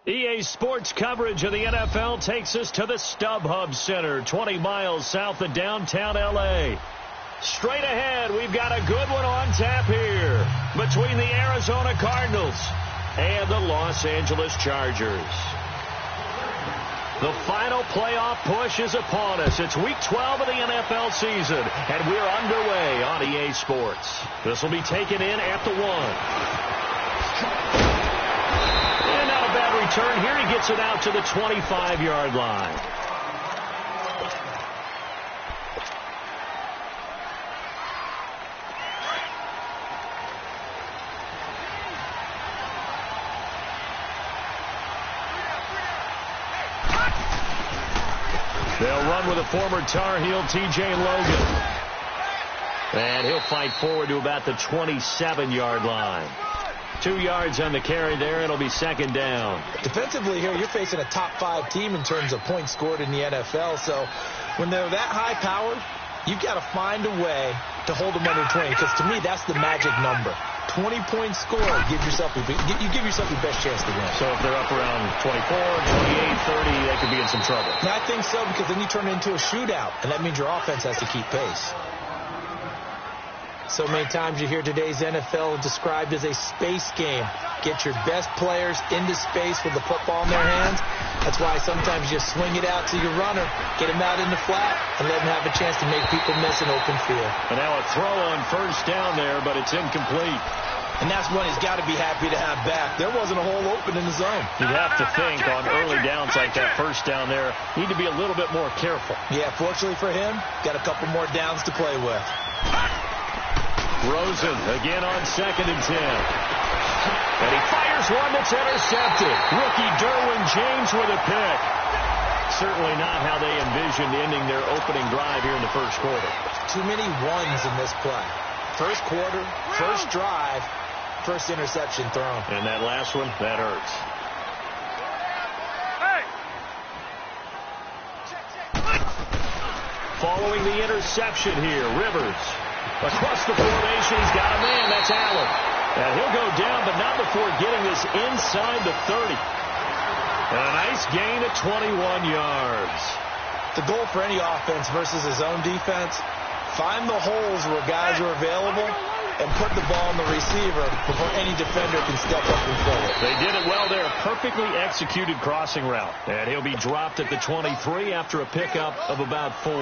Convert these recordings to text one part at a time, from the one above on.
EA Sports coverage of the NFL takes us to the StubHub Center, 20 miles south of downtown L.A. Straight ahead, we've got a good one on tap here between the Arizona Cardinals and the Los Angeles Chargers. The final playoff push is upon us. It's Week 12 of the NFL season, and we're underway on EA Sports. This will be taken in at the 1. And not a bad return here. He gets it out to the 25-yard line. They'll run with a former Tar Heel, T.J. Logan. And he'll fight forward to about the 27-yard line. 2 yards on the carry there. It'll be second down. Defensively here, you're facing a top 5 team in terms of points scored in the NFL. So when they're that high powered, you've got to find a way to hold them under 20. Because to me, that's the magic number. 20 points scored, you give yourself your best chance to win. So if they're up around 24, 28, 30, they could be in some trouble. Yeah, I think so, because then you turn it into a shootout, and that means your offense has to keep pace. So many times you hear today's NFL described as a space game. Get your best players into space with the football in their hands. That's why sometimes you swing it out to your runner, get him out in the flat, and let him have a chance to make people miss an open field. And now a throw on first down there, but it's incomplete. And that's one he's got to be happy to have back. There wasn't a hole open in the zone. You'd have to think on early downs like that first down there, need to be a little bit more careful. Yeah, fortunately for him, got a couple more downs to play with. Rosen again on 2nd and 10. And he fires one that's intercepted. Rookie Derwin James with a pick. Certainly not how they envisioned ending their opening drive here in the first quarter. Too many ones in this play. First quarter, first drive, first interception thrown. And that last one, that hurts. Following the interception here, Rivers. Across the formation, he's got a man. That's Allen. And he'll go down, but not before getting this inside the 30. And a nice gain at 21 yards. The goal for any offense versus his own defense, find the holes where guys are available and put the ball on the receiver before any defender can step up and fill it. They did it well there. Perfectly executed crossing route. And he'll be dropped at the 23 after a pickup of about 4.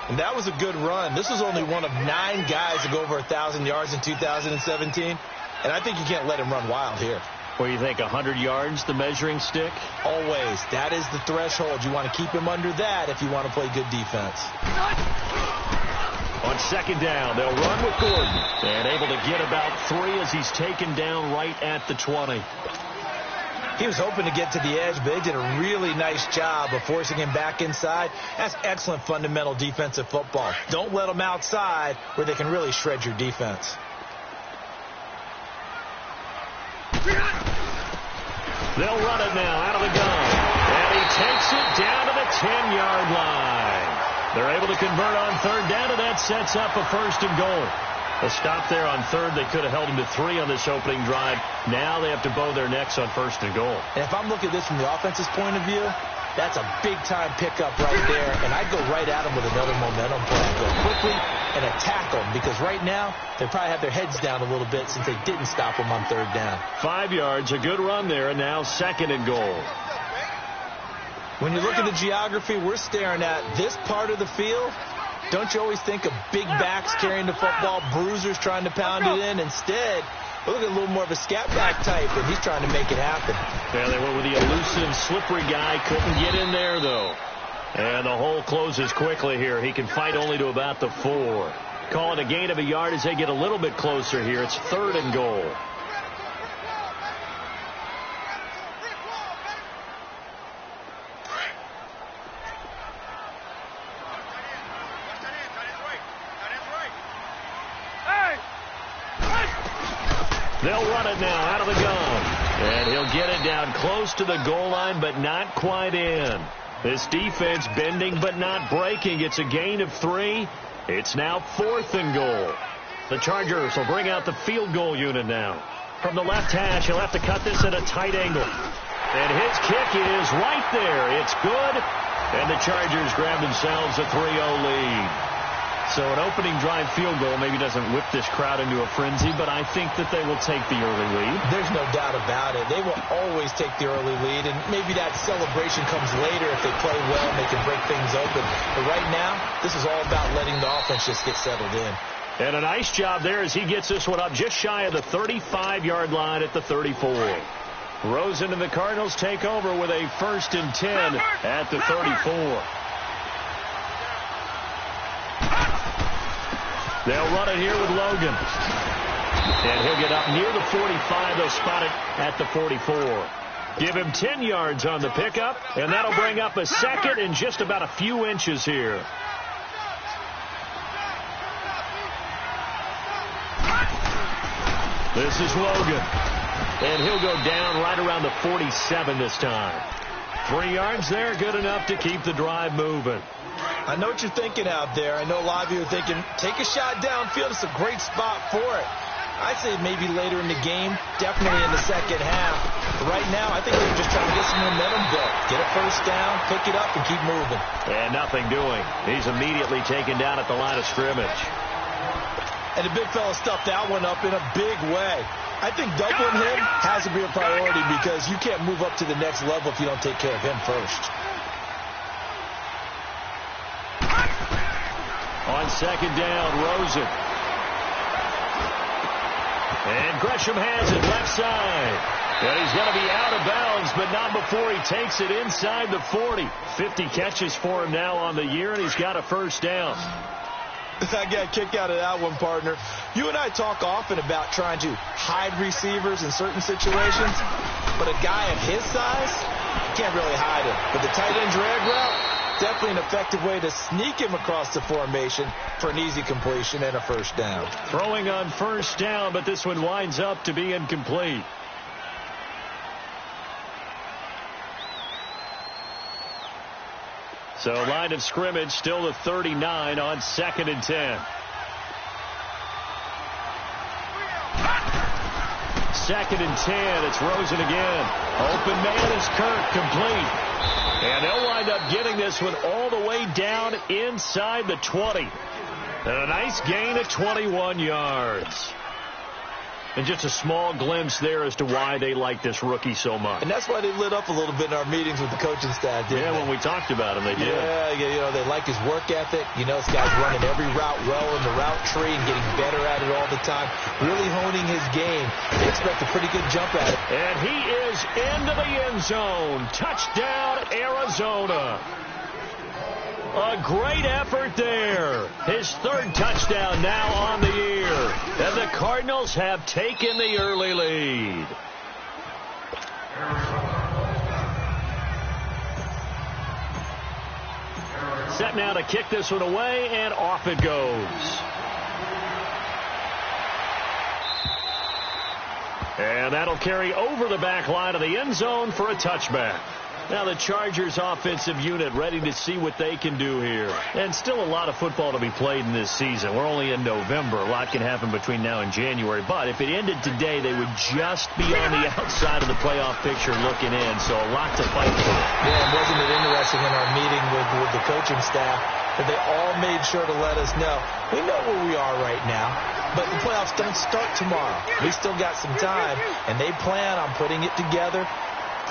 And that was a good run. This was only one of 9 guys to go over 1,000 yards in 2017. And I think you can't let him run wild here. What do you think, 100 yards, the measuring stick? Always. That is the threshold. You want to keep him under that if you want to play good defense. On 2nd down, they'll run with Gordon. And able to get about 3 as he's taken down right at the 20. He was hoping to get to the edge, but they did a really nice job of forcing him back inside. That's excellent fundamental defensive football. Don't let them outside where they can really shred your defense. They'll run it now out of the gun. And he takes it down to the 10-yard line. They're able to convert on 3rd down, and that sets up a 1st and goal. A stop there on 3rd. They could have held him to 3 on this opening drive. Now they have to bow their necks on 1st and goal. And if I'm looking at this from the offense's point of view, that's a big-time pickup right there. And I'd go right at him with another momentum play. Go quickly and attack them, because right now they probably have their heads down a little bit since they didn't stop him on 3rd down. 5 yards, a good run there, and now 2nd and goal. When you look at the geography we're staring at, this part of the field, don't you always think of big backs carrying the football, bruisers trying to pound it in? Instead, look at a little more of a scat back type, and he's trying to make it happen. Yeah, they went with the elusive, slippery guy. Couldn't get in there, though. And the hole closes quickly here. He can fight only to about the 4. Call it a gain of a yard as they get a little bit closer here. It's 3rd and goal. They'll run it now out of the gun. And he'll get it down close to the goal line, but not quite in. This defense bending but not breaking. It's a gain of 3. It's now 4th and goal. The Chargers will bring out the field goal unit now. From the left hash, he'll have to cut this at a tight angle. And his kick is right there. It's good. And the Chargers grab themselves a 3-0 lead. So an opening drive field goal maybe doesn't whip this crowd into a frenzy, but I think that they will take the early lead. There's no doubt about it. They will always take the early lead, and maybe that celebration comes later if they play well and they can break things open. But right now, this is all about letting the offense just get settled in. And a nice job there as he gets this one up just shy of the 35-yard line at the 34. Rosen and the Cardinals take over with a 1st and 10 at the 34. They'll run it here with Logan. And he'll get up near the 45. They'll spot it at the 44. Give him 10 yards on the pickup, and that'll bring up a 2nd and just about a few inches here. This is Logan. And he'll go down right around the 47 this time. 3 yards there, good enough to keep the drive moving. I know what you're thinking out there. I know a lot of you are thinking, take a shot downfield. It's a great spot for it. I'd say maybe later in the game, definitely in the second half. But right now, I think they're just trying to get some momentum built. Get a 1st down, pick it up, and keep moving. And nothing doing. He's immediately taken down at the line of scrimmage. And the big fella stuffed that one up in a big way. I think doubling him has to be a priority because you can't move up to the next level if you don't take care of him first. On 2nd down, Rosen. And Gresham has it left side. And he's going to be out of bounds, but not before he takes it inside the 40. 50 catches for him now on the year, and he's got a 1st down. I got a kick out of that one, partner. You and I talk often about trying to hide receivers in certain situations, but a guy of his size, can't really hide him. But the tight end drag route, definitely an effective way to sneak him across the formation for an easy completion and a 1st down. Throwing on 1st down, but this one winds up to be incomplete. So line of scrimmage still the 39 on 2nd and 10. 2nd and 10. It's Rosen again. Open man is Kirk, complete. And they'll wind up getting this one all the way down inside the 20. And a nice gain of 21 yards. And just a small glimpse there as to why they like this rookie so much. And that's why they lit up a little bit in our meetings with the coaching staff, didn't they? When we talked about him, they did. Yeah, you know, they like his work ethic. You know, this guy's running every route well in the route tree and getting better at it all the time. Really honing his game. They expect a pretty good jump at it. And he is into the end zone. Touchdown, Arizona. A great effort there. His 3rd touchdown now on the year. And the Cardinals have taken the early lead. Set now to kick this one away, and off it goes. And that'll carry over the back line of the end zone for a touchback. Now the Chargers offensive unit ready to see what they can do here. And still a lot of football to be played in this season. We're only in November. A lot can happen between now and January. But if it ended today, they would just be on the outside of the playoff picture looking in. So a lot to fight for. Yeah, and wasn't it interesting in our meeting with the coaching staff that they all made sure to let us know, we know where we are right now, but the playoffs don't start tomorrow. We still got some time, and they plan on putting it together,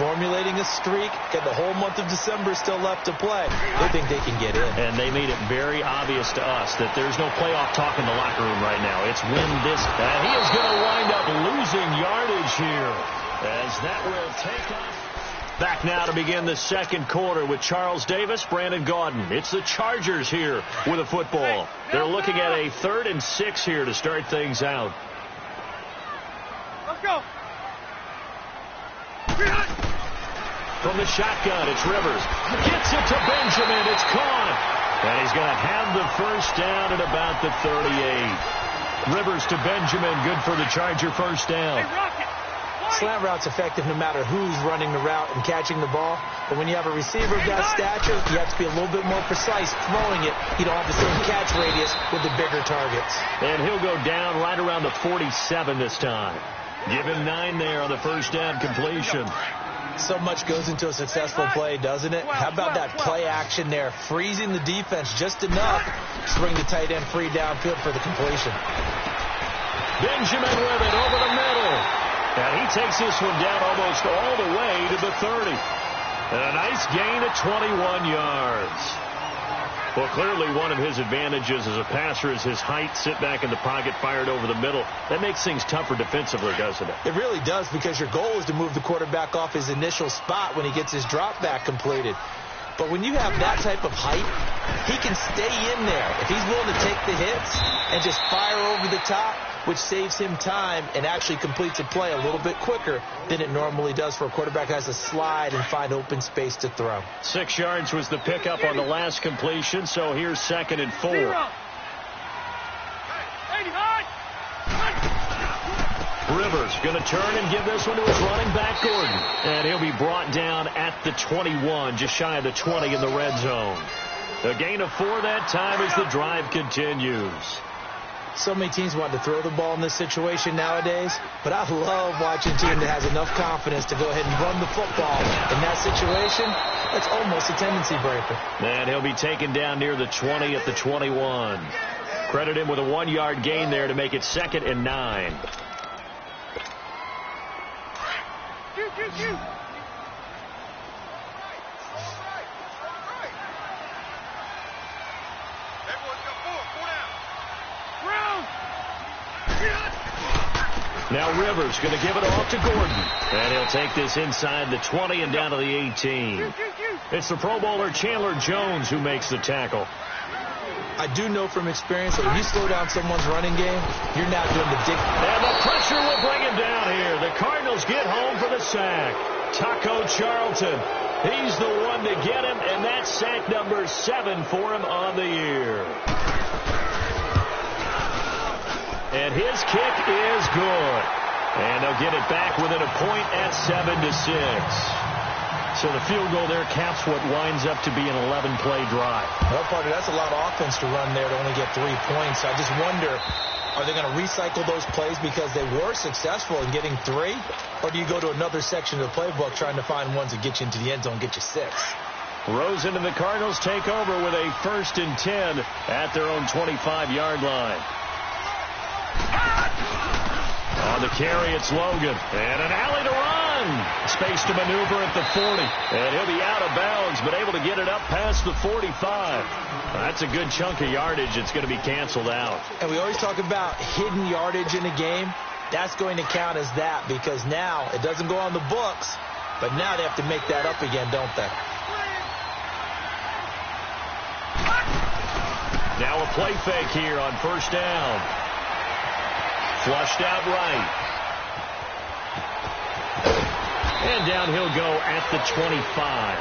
formulating a streak, and the whole month of December is still left to play. They think they can get in. And they made it very obvious to us that there's no playoff talk in the locker room right now. It's win this. And he is going to wind up losing yardage here as that will take off. Back now to begin the 2nd quarter with Charles Davis, Brandon Gaudin. It's the Chargers here with a football. They're looking at a 3rd and 6 here to start things out. Let's go. From the shotgun, it's Rivers. Gets it to Benjamin. It's caught. And he's going to have the 1st down at about the 38. Rivers to Benjamin. Good for the Charger 1st down. Slant route's effective no matter who's running the route and catching the ball. But when you have a receiver of that stature, you have to be a little bit more precise throwing it. You don't have the same catch radius with the bigger targets. And he'll go down right around the 47 this time. Give him 9 there on the 1st down completion. So much goes into a successful play, doesn't it? How about that play action there, freezing the defense just enough to bring the tight end free downfield for the completion. Benjamin with it over the middle. And he takes this one down almost all the way to the 30. And a nice gain of 21 yards. Well, clearly one of his advantages as a passer is his height, sit back in the pocket, fired over the middle. That makes things tougher defensively, doesn't it? It really does, because your goal is to move the quarterback off his initial spot when he gets his drop back completed. But when you have that type of height, he can stay in there if he's willing to take the hits and just fire over the top, which saves him time and actually completes a play a little bit quicker than it normally does for a quarterback who has to slide and find open space to throw. 6 yards was the pickup on the last completion, so here's 2nd and 4. Rivers going to turn and give this one to his running back, Gordon. And he'll be brought down at the 21, just shy of the 20 in the red zone. A gain of 4 that time as the drive continues. So many teams want to throw the ball in this situation nowadays, but I love watching a team that has enough confidence to go ahead and run the football. In that situation, that's almost a tendency breaker. And he'll be taken down near the 20 at the 21. Credit him with a 1-yard gain there to make it 2nd and 9. Now Rivers going to give it off to Gordon. And he'll take this inside the 20 and down to the 18. It's the Pro Bowler Chandler Jones who makes the tackle. I do know from experience that when you slow down someone's running game, you're now doing the dig. And the pressure will bring him down here. The Cardinals get home for the sack. Taco Charlton, he's the one to get him, and that's sack number 7 for him on the year. And his kick is good. And they'll get it back within a point at 7-6. So the field goal there caps what winds up to be an 11-play drive. Well, partner, that's a lot of offense to run there to only get 3 points. I just wonder, are they going to recycle those plays because they were successful in getting 3? Or do you go to another section of the playbook trying to find ones that get you into the end zone and get you 6? Rosen and the Cardinals take over with a 1st and 10 at their own 25-yard line. On the carry, it's Logan. And an alley to run. Space to maneuver at the 40. And he'll be out of bounds, but able to get it up past the 45. That's a good chunk of yardage. It's going to be canceled out. And we always talk about hidden yardage in a game. That's going to count as that, because now it doesn't go on the books, but now they have to make that up again, don't they? Now a play fake here on 1st down. Flushed out right. And down he'll go at the 25.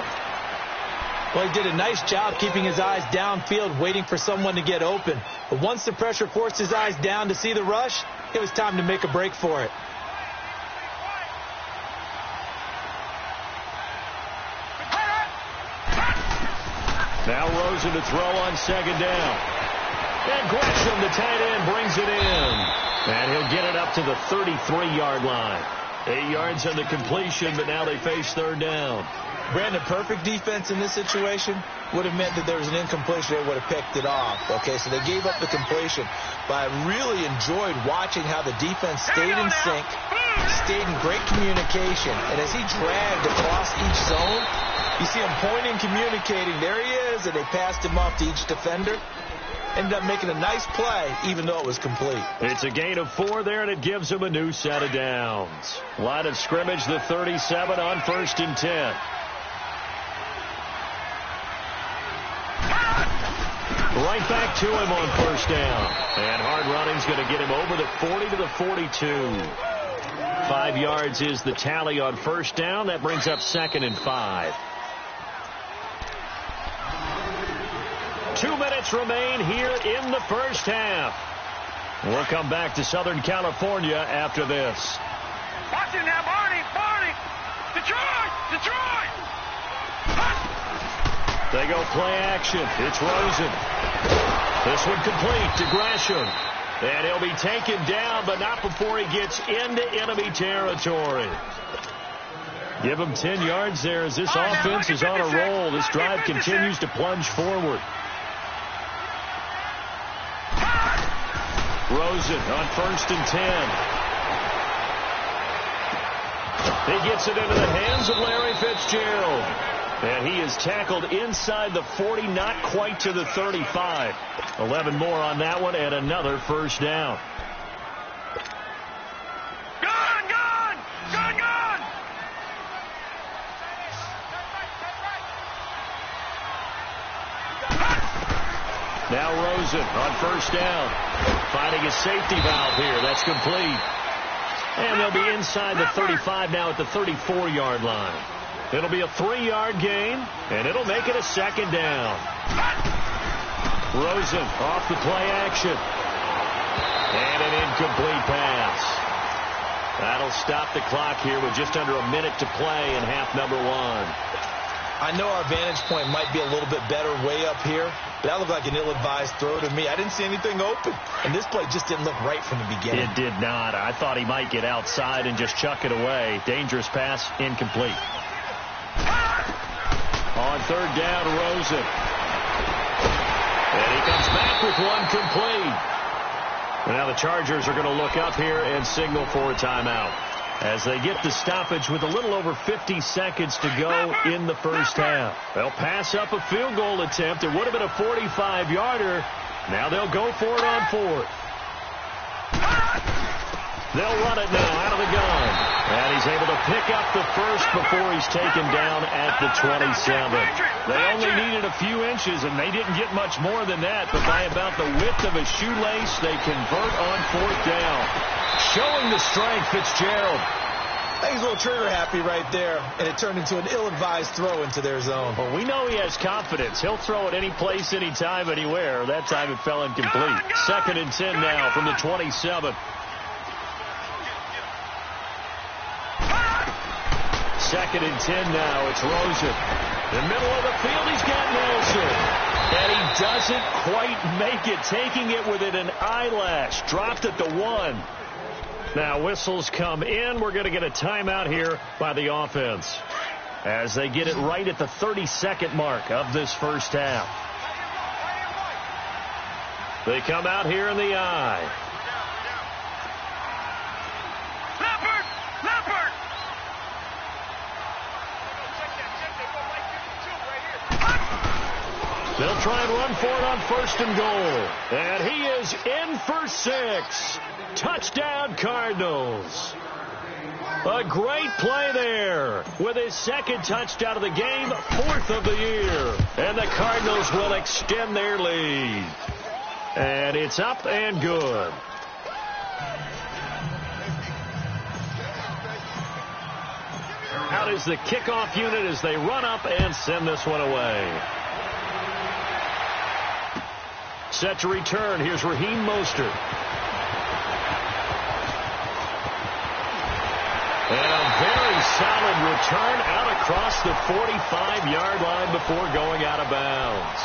Well, he did a nice job keeping his eyes downfield, waiting for someone to get open. But once the pressure forced his eyes down to see the rush, it was time to make a break for it. Now Rosen to throw on 2nd down. And Gresham, the tight end, brings it in. And he'll get it up to the 33-yard line. 8 yards on the completion, but now they face 3rd down. Brandon, perfect defense in this situation would have meant that there was an incompletion. They would have picked it off. Okay, so they gave up the completion. But I really enjoyed watching how the defense stayed in sync, stayed in great communication. And as he dragged across each zone, you see him pointing, communicating. There he is, and they passed him off to each defender. Ended up making a nice play, even though it was complete. It's a gain of 4 there, and it gives him a new set of downs. Line of scrimmage, the 37 on 1st and 10. Right back to him on 1st down. And hard running's going to get him over the 40 to the 42. 5 yards is the tally on 1st down. That brings up 2nd and 5. 2 minutes remain here in the 1st half. We'll come back to Southern California after this. Watch it now, Barney! Detroit! They go play action. It's Rosen. This one complete to Gresham. And he'll be taken down, but not before he gets into enemy territory. Give them 10 yards there as this offense is on a roll. This drive continues to plunge forward. Rosen on 1st and 10. He gets it into the hands of Larry Fitzgerald. And he is tackled inside the 40, not quite to the 35. 11 more on that one and another first down. Now Rosen on 1st down. Finding a safety valve here. That's complete. And they'll be inside the 35 now at the 34-yard line. It'll be a 3-yard gain, and it'll make it a 2nd down. Rosen off the play action. And an incomplete pass. That'll stop the clock here with just under a minute to play in half number 1. I know our vantage point might be a little bit better way up here, but that looked like an ill-advised throw to me. I didn't see anything open, and this play just didn't look right from the beginning. It did not. I thought he might get outside and just chuck it away. Dangerous pass, incomplete. On 3rd down, Rosen. And he comes back with one complete. And now the Chargers are going to look up here and signal for a timeout as they get the stoppage with a little over 50 seconds to go in the first half. They'll pass up a field goal attempt. It would have been a 45-yarder. Now they'll go for it on 4th. They'll run it now out of the gun. And he's able to pick up the first before he's taken down at the 27. They only needed a few inches, and they didn't get much more than that. But by about the width of a shoelace, they convert on 4th down. Showing the strength, Fitzgerald. He's a little trigger happy right there, and it turned into an ill-advised throw into their zone. Well, we know he has confidence. He'll throw it any place, anytime, anywhere. That time it fell incomplete. 2nd and 10 now from the 27. 2nd and 10 now. It's Rosen. In the middle of the field, he's got Nelson. And he doesn't quite make it, taking it within an eyelash. Dropped at the 1. Now whistles come in. We're going to get a timeout here by the offense as they get it right at the 30-second mark of this first half. They come out here in the eye. They'll try and run for it on 1st and goal. And he is in for 6. Touchdown, Cardinals. A great play there with his 2nd touchdown of the game, 4th of the year. And the Cardinals will extend their lead. And it's up and good. Out is the kickoff unit as they run up and send this one away. Set to return. Here's Raheem Mostert. And a very solid return out across the 45-yard line before going out of bounds.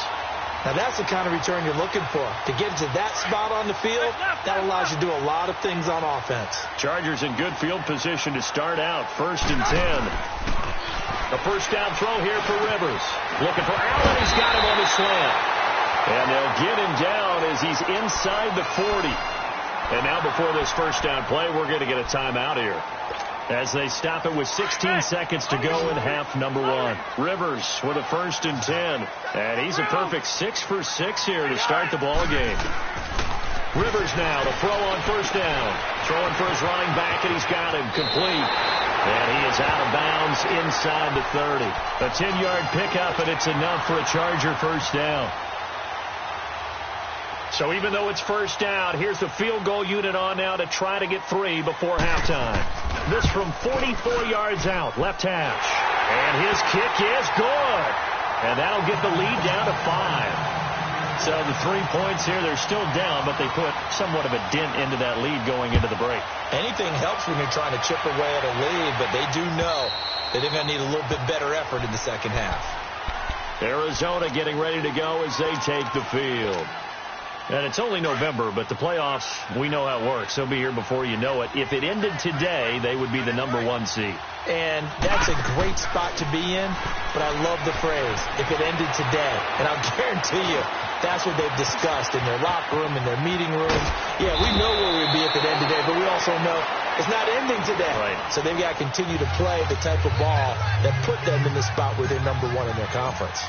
Now that's the kind of return you're looking for. To get to that spot on the field, that allows you to do a lot of things on offense. Chargers in good field position to start out. 1st and 10. A first down throw here for Rivers. Looking for Allen. He's got him on the slant. And they'll get him down as he's inside the 40. And now before this first down play, we're going to get a timeout here as they stop it with 16 seconds to go in half number 1. Rivers with a 1st and 10. And he's a perfect 6 for 6 here to start the ball game. Rivers now to throw on 1st down. Throwing for his running back, and he's got him complete. And he is out of bounds inside the 30. A 10-yard pickup, and it's enough for a Charger first down. So even though it's first down, here's the field goal unit on now to try to get 3 before halftime. This from 44 yards out, left hash. And his kick is good. And that'll get the lead down to 5. So the 3 points here, they're still down, but they put somewhat of a dent into that lead going into the break. Anything helps when you're trying to chip away at a lead, but they do know that they're going to need a little bit better effort in the second half. Arizona getting ready to go as they take the field. And it's only November, but the playoffs, we know how it works. They'll be here before you know it. If it ended today, they would be the #1 seed. And that's a great spot to be in, but I love the phrase, if it ended today. And I'll guarantee you, that's what they've discussed in their locker room, in their meeting rooms. Yeah, we know where we'd be if it ended today, but we also know it's not ending today. Right. So they've got to continue to play the type of ball that put them in the spot where they're #1 in their conference.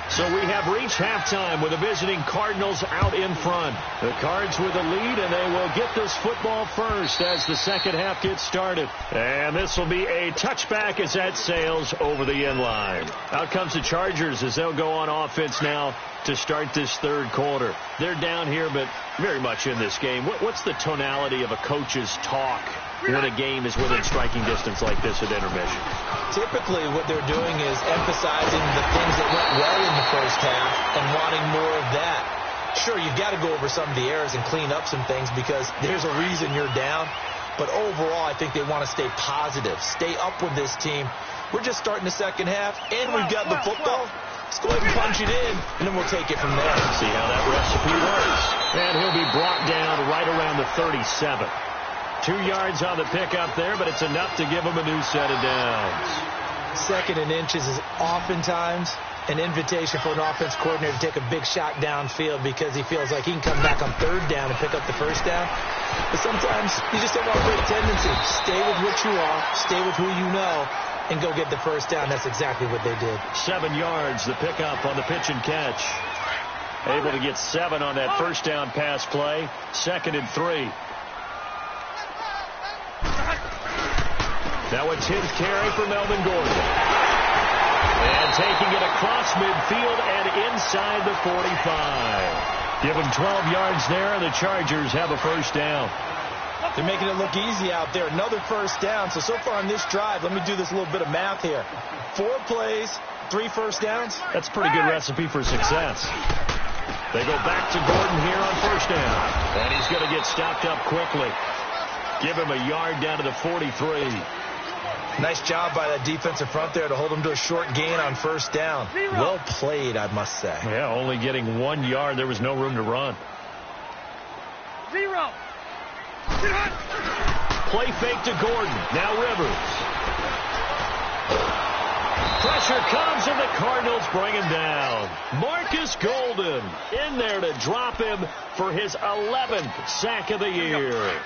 So we have reached halftime with the visiting Cardinals out in front. The Cards with the lead, and they will get this football first as the second half gets started. And this will be a touchback as that sails over the end line. Out comes the Chargers as they'll go on offense now to start this third quarter. They're down here, but very much in this game. What's the tonality of a coach's talk when a game is within striking distance like this at intermission? Typically, what they're doing is emphasizing the things that went well in the first half and wanting more of that. Sure, you've got to go over some of the errors and clean up some things because there's a reason you're down. But overall, I think they want to stay positive, stay up with this team. We're just starting the second half, and we've got the football. Let's go ahead and punch it in, and then we'll take it from there. See how that recipe works. And he'll be brought down right around the 37. 2 yards on the pickup there, but it's enough to give him a new set of downs. 2nd and inches is oftentimes an invitation for an offense coordinator to take a big shot downfield because he feels like he can come back on 3rd down and pick up the 1st down. But sometimes you just have a great tendency. Stay with what you are, stay with who you know, and go get the 1st down. That's exactly what they did. 7 yards, the pickup on the pitch and catch. Able to get 7 on that 1st down pass play. 2nd and 3. Now it's his carry for Melvin Gordon. And taking it across midfield and inside the 45. Give him 12 yards there, and the Chargers have a 1st down. They're making it look easy out there. Another 1st down. So far on this drive, let me do this little bit of math here. 4 plays, 3 1st downs. That's a pretty good recipe for success. They go back to Gordon here on 1st down. And he's going to get stopped up quickly. Give him a yard down to the 43. Nice job by that defensive front there to hold him to a short gain on 1st down. Well played, I must say. Yeah, only getting 1 yard. There was no room to run. 0. Play fake to Gordon. Now Rivers. Pressure comes, and the Cardinals bring him down. Marcus Golden in there to drop him for his 11th sack of the year.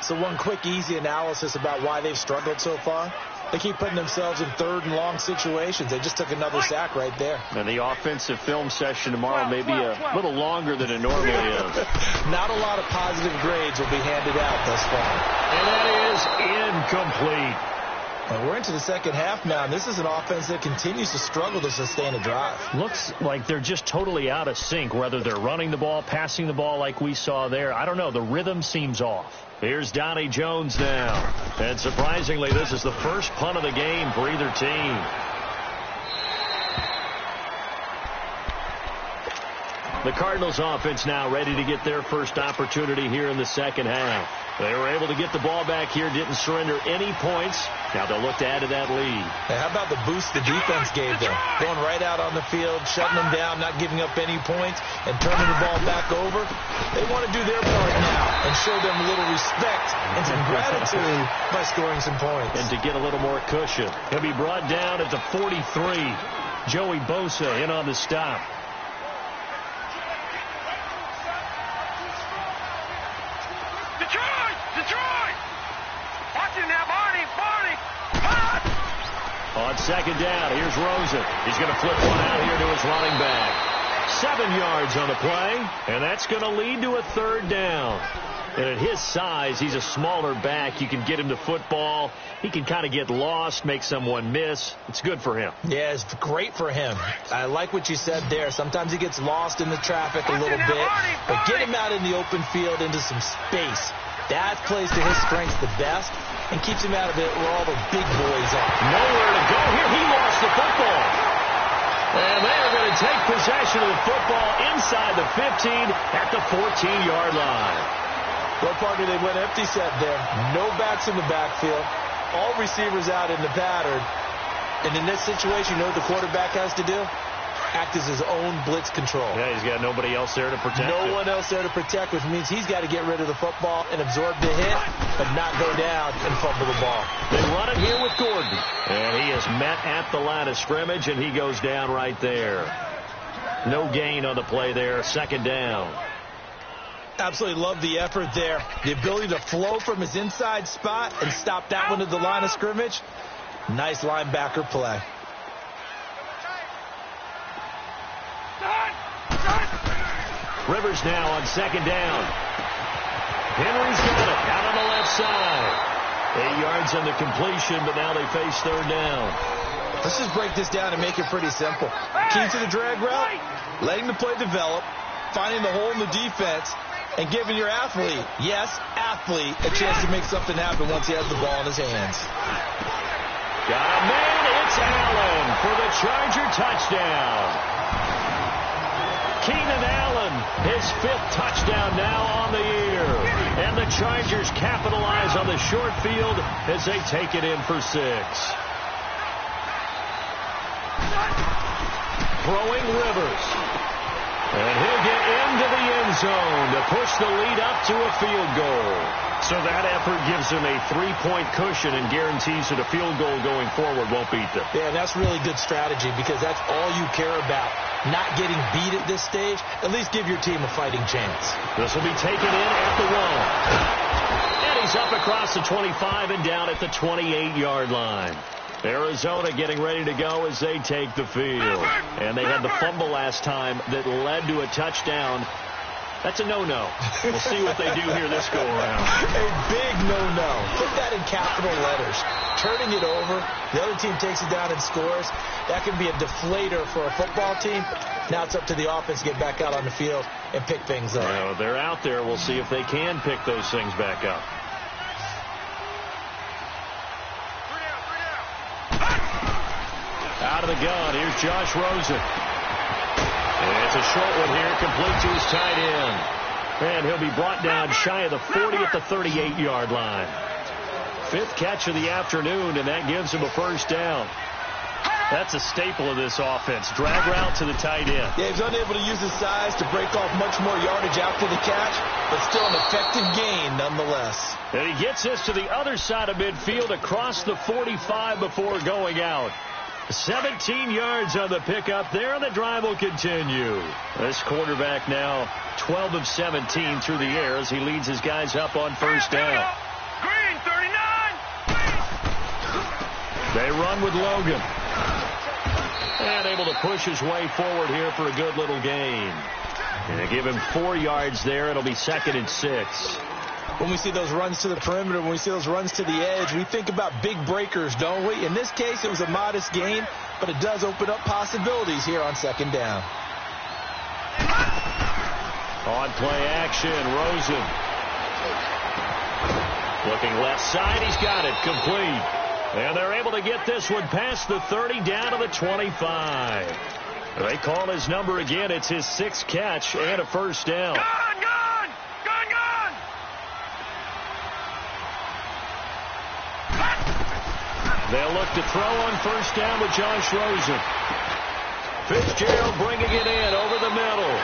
So one quick, easy analysis about why they've struggled so far. They keep putting themselves in 3rd and long situations. They just took another sack right there. And the offensive film session tomorrow may be a little longer than it normally is. Not a lot of positive grades will be handed out thus far. And that is incomplete. Well, we're into the second half now, and this is an offense that continues to struggle to sustain a drive. Looks like they're just totally out of sync, whether they're running the ball, passing the ball like we saw there. I don't know. The rhythm seems off. Here's Donnie Jones now. And surprisingly, this is the first punt of the game for either team. The Cardinals offense now ready to get their first opportunity here in the second half. They were able to get the ball back here, didn't surrender any points. Now they'll look to add to that lead. Now, how about the boost the defense gave them? Going right out on the field, shutting them down, not giving up any points, and turning the ball back over. They want to do their part now and show them a little respect and some gratitude by scoring some points. And to get a little more cushion. He'll be brought down at the 43. Joey Bosa in on the stop. On 2nd down, here's Rosen. He's going to flip one out here to his running back. 7 yards on the play, and that's going to lead to a 3rd down. And at his size, he's a smaller back. You can get him to football. He can kind of get lost, make someone miss. It's good for him. Yeah, it's great for him. I like what you said there. Sometimes he gets lost in the traffic a little bit, but get him out in the open field into some space. That plays to his strengths the best and keeps him out of it where all the big boys are. Nowhere to go here. He lost the football. And they are going to take possession of the football inside the 15 at the 14-yard line. Well, partner, they went empty set there. No backs in the backfield. All receivers out in the pattern. And in this situation, you know what the quarterback has to do? act as his own blitz control. Yeah, he's got nobody else there to protect him. No one else there to protect, which means he's got to get rid of the football and absorb the hit, but not go down and fumble the ball. They run it here with Gordon. And he is met at the line of scrimmage, and he goes down right there. No gain on the play there. Second down. Absolutely love the effort there. The ability to flow from his inside spot and stop that one at the line of scrimmage. Nice linebacker play. Rivers now on second down. Henry's got it out on the left side. 8 yards on the completion, but now they face third down. Let's just break this down and make it pretty simple. Key to the drag route, letting the play develop, finding the hole in the defense, and giving your athlete, yes, athlete, a chance to make something happen once he has the ball in his hands. Got a man, it's Allen for the Charger touchdown. Keenan Allen, his 5th touchdown now on the year. And the Chargers capitalize on the short field as they take it in for 6. Throwing Rivers. And he'll get into the end zone to push the lead up to a field goal. So that effort gives them a 3-point cushion and guarantees that a field goal going forward won't beat them. Yeah, and that's really good strategy because that's all you care about. Not getting beat at this stage. At least give your team a fighting chance. This will be taken in at the 1. And he's up across the 25 and down at the 28-yard line. Arizona getting ready to go as they take the field. And they had the fumble last time that led to a touchdown. That's a no-no. We'll see what they do here this go-around. A big no-no. Put that in capital letters. Turning it over, the other team takes it down and scores. That can be a deflator for a football team. Now it's up to the offense to get back out on the field and pick things up. Well, they're out there. We'll see if they can pick those things back up. Out of the gun, here's Josh Rosen. And it's a short one here, complete to his tight end. And he'll be brought down shy of the 40 at the 38-yard line. 5th catch of the afternoon, and that gives him a first down. That's a staple of this offense. Drag route to the tight end. Yeah, he's unable to use his size to break off much more yardage after the catch, but still an effective gain nonetheless. And he gets this to the other side of midfield across the 45 before going out. 17 yards on the pickup there, and the drive will continue. This quarterback now 12 of 17 through the air as he leads his guys up on first down. Green, 39. They run with Logan. And able to push his way forward here for a good little gain. And they give him 4 yards there. It'll be 2nd and 6. When we see those runs to the perimeter, when we see those runs to the edge, we think about big breakers, don't we? In this case, it was a modest gain, but it does open up possibilities here on second down. On play action, Rosen. Looking left side, he's got it, complete. And they're able to get this one past the 30 down to the 25. They call his number again. It's his 6th catch and a first down. Gone! They'll look to throw on first down with Josh Rosen. Fitzgerald bringing it in over the middle.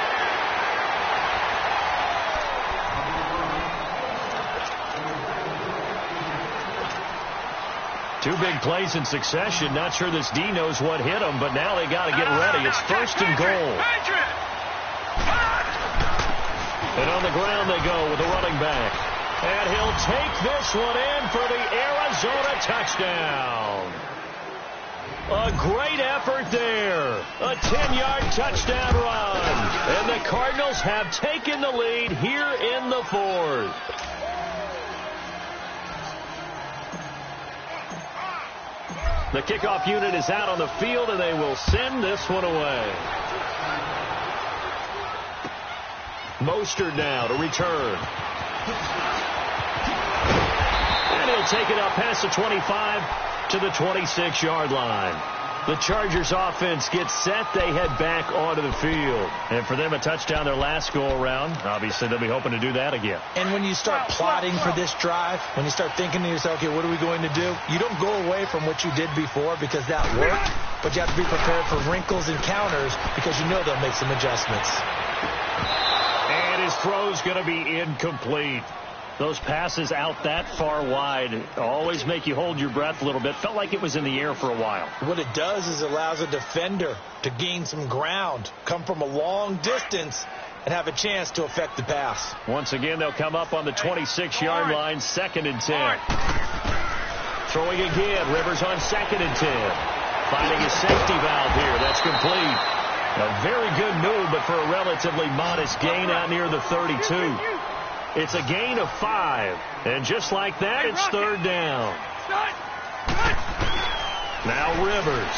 Two big plays in succession. Not sure this D knows what hit him, but now they got to get ready. It's 1st and goal. And on the ground they go with the running back. And he'll take this one in for the Arizona touchdown. A great effort there. A 10-yard touchdown run. And the Cardinals have taken the lead here in the 4th. The kickoff unit is out on the field, and they will send this one away. Mostert now to return. And he'll take it up past the 25 to the 26-yard line. The Chargers offense gets set. They head back onto the field. And for them, a touchdown their last go-around. Obviously, they'll be hoping to do that again. And when you start plotting for this drive, when you start thinking to yourself, okay, what are we going to do? You don't go away from what you did before because that worked, but you have to be prepared for wrinkles and counters because you know they'll make some adjustments. And his throw's going to be incomplete. Those passes out that far wide always make you hold your breath a little bit. Felt like it was in the air for a while. What it does is it allows a defender to gain some ground, come from a long distance, and have a chance to affect the pass. Once again, they'll come up on the 26-yard line, 2nd and 10. Throwing again, Rivers on 2nd and 10. Finding a safety valve here. That's complete. A very good move, but for a relatively modest gain out near the 32. It's a gain of 5. And just like that, it's 3rd down. Now Rivers.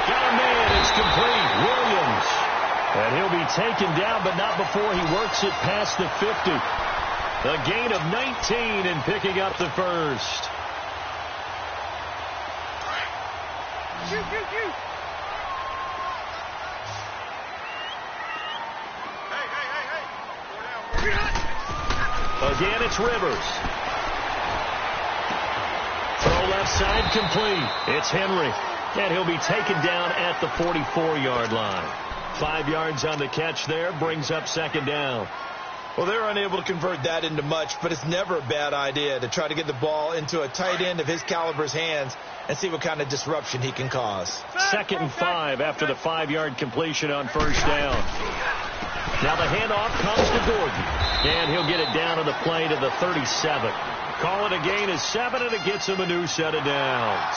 Got a man. It's complete. Williams. And he'll be taken down, but not before he works it past the 50. A gain of 19 and picking up the first. Again, it's Rivers. Throw left side complete. It's Henry. And he'll be taken down at the 44-yard line. 5 yards on the catch there. Brings up 2nd down. Well, they're unable to convert that into much, but it's never a bad idea to try to get the ball into a tight end of his caliber's hands and see what kind of disruption he can cause. 2nd and 5 after the 5-yard completion on 1st down. Now the handoff comes to Gordon. And he'll get it down to the play to the 37. Call it a gain of 7, and it gets him a new set of downs.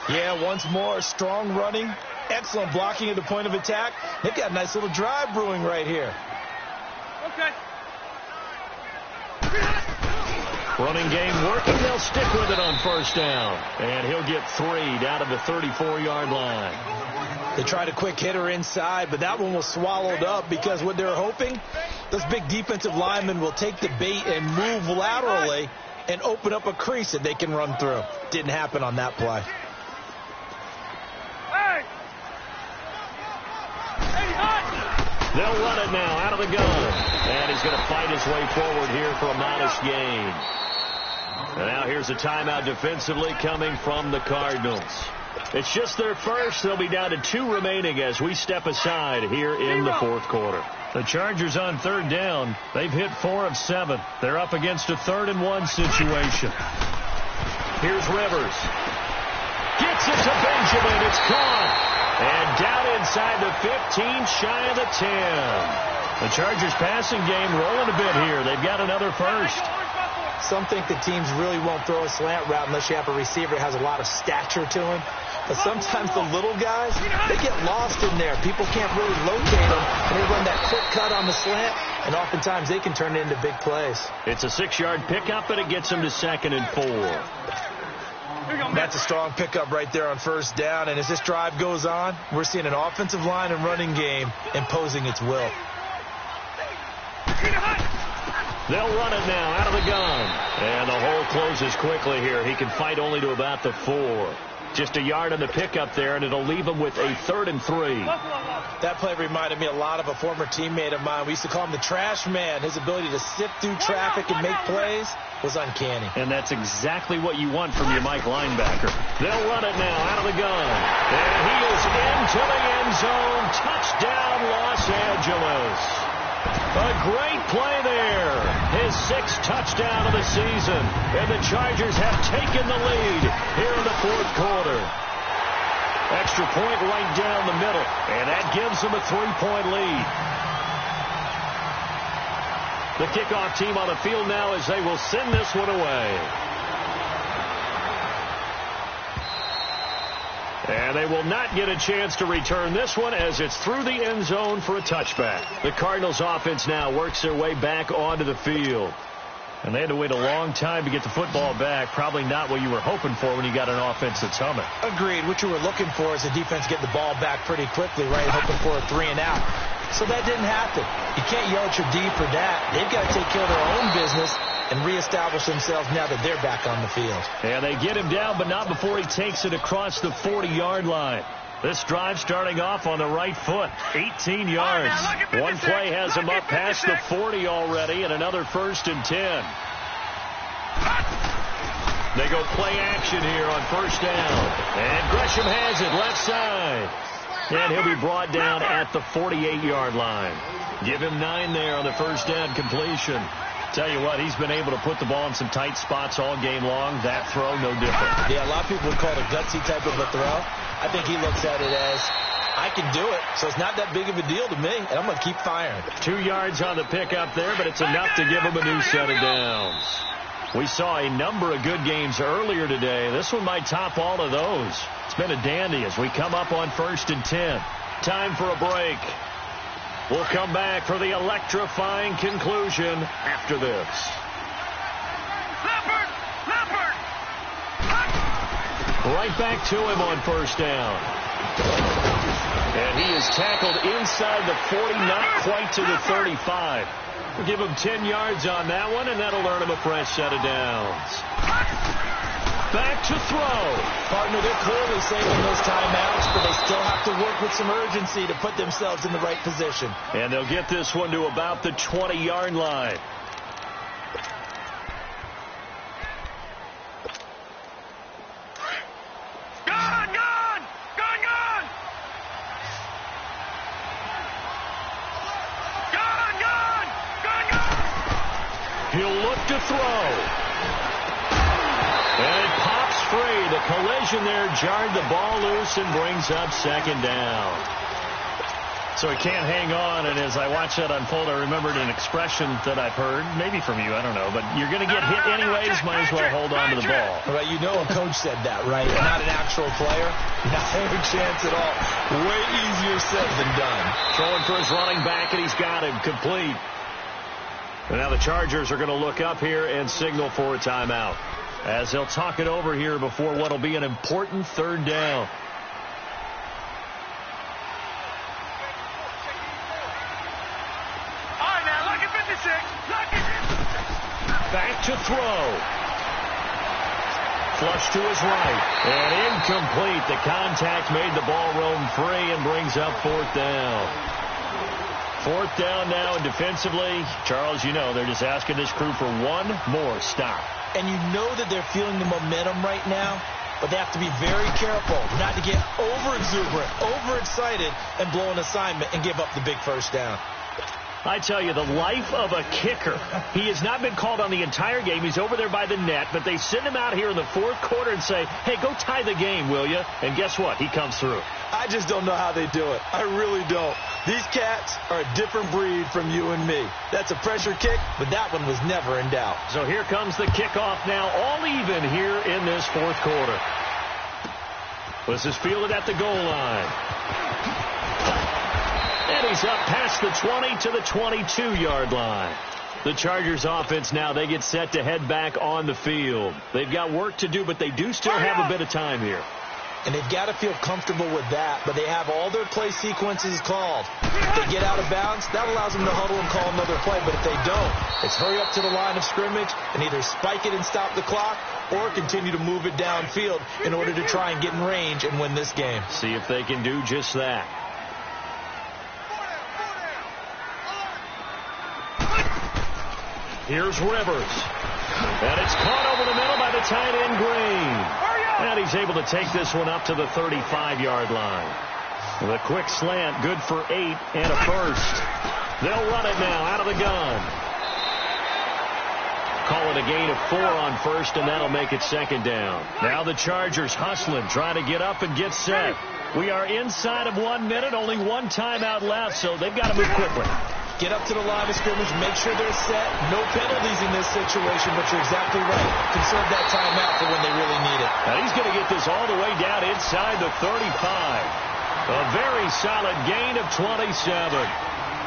Yeah, once more, strong running, excellent blocking at the point of attack. They've got a nice little drive brewing right here. Okay. Running game working. They'll stick with it on 1st down. And he'll get 3 down to the 34-yard line. They tried a quick hitter inside, but that one was swallowed up because what they're hoping, those big defensive linemen will take the bait and move laterally and open up a crease that they can run through. Didn't happen on that play. They'll run it now out of the gun. And he's going to fight his way forward here for a modest gain. And now here's a timeout defensively coming from the Cardinals. It's just their first. They'll be down to 2 remaining as we step aside here in the 4th quarter. The Chargers on 3rd down. They've hit 4 of 7. They're up against a 3rd and 1 situation. Here's Rivers. Gets it to Benjamin. It's caught. And down inside the 15, shy of the 10. The Chargers passing game rolling a bit here. They've got another first. Some think the teams really won't throw a slant route unless you have a receiver that has a lot of stature to him. But sometimes the little guys, they get lost in there. People can't really locate them, and they run that quick cut on the slant, and oftentimes they can turn it into big plays. It's a 6-yard pickup, and it gets them to 2nd and 4. That's a strong pickup right there on 1st down, and as this drive goes on, we're seeing an offensive line and running game imposing its will. They'll run it now out of the gun. And the hole closes quickly here. He can fight only to about the 4. Just a yard on the pickup there, and it'll leave him with a 3rd and 3. That play reminded me a lot of a former teammate of mine. We used to call him the trash man. His ability to sift through traffic and make plays was uncanny. And that's exactly what you want from your Mike linebacker. They'll run it now out of the gun. And he is into the end zone. Touchdown, Los Angeles. A great play there. His 6th touchdown of the season. And the Chargers have taken the lead here in the 4th quarter. Extra point right down the middle. And that gives them a 3-point lead. The kickoff team on the field now as they will send this one away. And they will not get a chance to return this one as it's through the end zone for a touchback. The Cardinals offense now works their way back onto the field. And they had to wait a long time to get the football back. Probably not what you were hoping for when you got an offense that's humming. Agreed. What you were looking for is the defense get the ball back pretty quickly, right? Hoping for a 3 and out. So that didn't happen. You can't yard your D for that. They've got to take care of their own business and reestablish themselves now that they're back on the field. And they get him down, but not before he takes it across the 40-yard line. This drive starting off on the right foot, 18 yards. One play has him up past the 40 already, and another 1st and 10. They go play action here on 1st down. And Gresham has it left side. And he'll be brought down at the 48-yard line. Give him 9 there on the 1st down completion. Tell you what, he's been able to put the ball in some tight spots all game long. That throw, no different. Yeah, a lot of people would call it a gutsy type of a throw. I think he looks at it as, I can do it, so it's not that big of a deal to me, and I'm going to keep firing. 2 yards on the pickup there, but it's enough to give him a new set of downs. We saw a number of good games earlier today. This one might top all of those. It's been a dandy as we come up on 1st and 10. Time for a break. We'll come back for the electrifying conclusion after this. Right back to him on 1st down. And he is tackled inside the 40, not quite to the 35. We'll give him 10 yards on that one, and that'll earn him a fresh set of downs. Back to throw. Partner, they're clearly saving those timeouts, but they still have to work with some urgency to put themselves in the right position. And they'll get this one to about the 20-yard line. He'll look to throw. And it pops free. The collision there jarred the ball loose and brings up 2nd down. So he can't hang on, and as I watch that unfold, I remembered an expression that I've heard, maybe from you, I don't know, but you're going to get hit anyways, might as well hold on to the ball. Well, you know a coach said that, right? Not an actual player. Not a chance at all. Way easier said than done. Throwing for his running back, and he's got him complete. And now the Chargers are going to look up here and signal for a timeout as they'll talk it over here before what will be an important 3rd down. All right, now, look at 56. Back to throw. Flush to his right. And incomplete. The contact made the ball roam free and brings up 4th down. 4th down now, and defensively, Charles, you know, they're just asking this crew for one more stop. And you know that they're feeling the momentum right now, but they have to be very careful not to get over-exuberant, overexcited, and blow an assignment and give up the big 1st down. I tell you, the life of a kicker. He has not been called on the entire game. He's over there by the net, but they send him out here in the 4th quarter and say, hey, go tie the game, will you? And guess what? He comes through. I just don't know how they do it. I really don't. These cats are a different breed from you and me. That's a pressure kick, but that one was never in doubt. So here comes the kickoff now, all even here in this 4th quarter. This is fielded at the goal line. And he's up past the 20 to the 22-yard line. The Chargers offense now, they get set to head back on the field. They've got work to do, but they do still have a bit of time here. And they've got to feel comfortable with that, but they have all their play sequences called. If they get out of bounds, that allows them to huddle and call another play, but if they don't, it's hurry up to the line of scrimmage and either spike it and stop the clock or continue to move it downfield in order to try and get in range and win this game. See if they can do just that. Here's Rivers. And it's caught over the middle by the tight end, Green. And he's able to take this one up to the 35-yard line. The quick slant, good for 8 and a first. They'll run it now out of the gun. Call it a gain of 4 on 1st, and that'll make it 2nd down. Now the Chargers hustling, trying to get up and get set. We are inside of 1 minute, only one timeout left, so they've got to move quickly. Get up to the line of scrimmage, make sure they're set. No penalties in this situation, but you're exactly right. Conserve that timeout for when they really need it. Now he's going to get this all the way down inside the 35. A very solid gain of 27.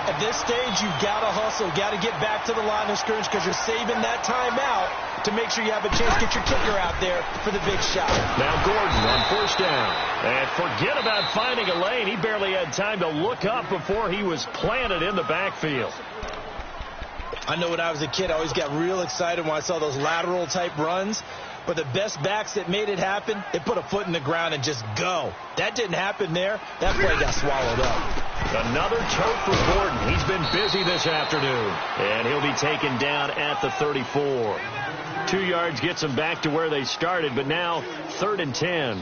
At this stage, you've got to hustle, got to get back to the line of scrimmage because you're saving that timeout to make sure you have a chance to get your kicker out there for the big shot. Now Gordon on first down. And forget about finding a lane. He barely had time to look up before he was planted in the backfield. I know when I was a kid, I always got real excited when I saw those lateral type runs. But the best backs that made it happen, they put a foot in the ground and just go. That didn't happen there. That play got swallowed up. Another tote for Gordon. He's been busy this afternoon. And he'll be taken down at the 34. 2 yards gets them back to where they started, but now 3rd and 10.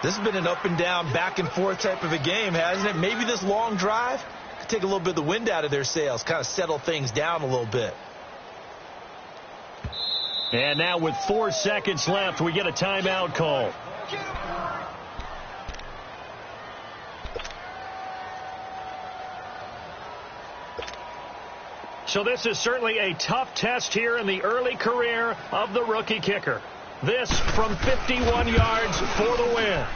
This has been an up and down, back and forth type of a game, hasn't it? Maybe this long drive could take a little bit of the wind out of their sails, kind of settle things down a little bit. And now with 4 seconds left, we get a timeout call. So this is certainly a tough test here in the early career of the rookie kicker. This from 51 yards for the win.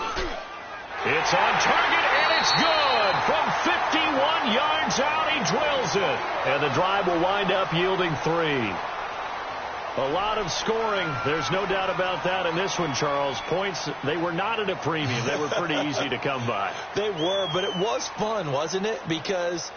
It's on target, and it's good. From 51 yards out, he drills it. And the drive will wind up yielding 3. A lot of scoring. There's no doubt about that in this one, Charles. Points, they were not at a premium. They were pretty easy to come by. They were, but it was fun, wasn't it? Because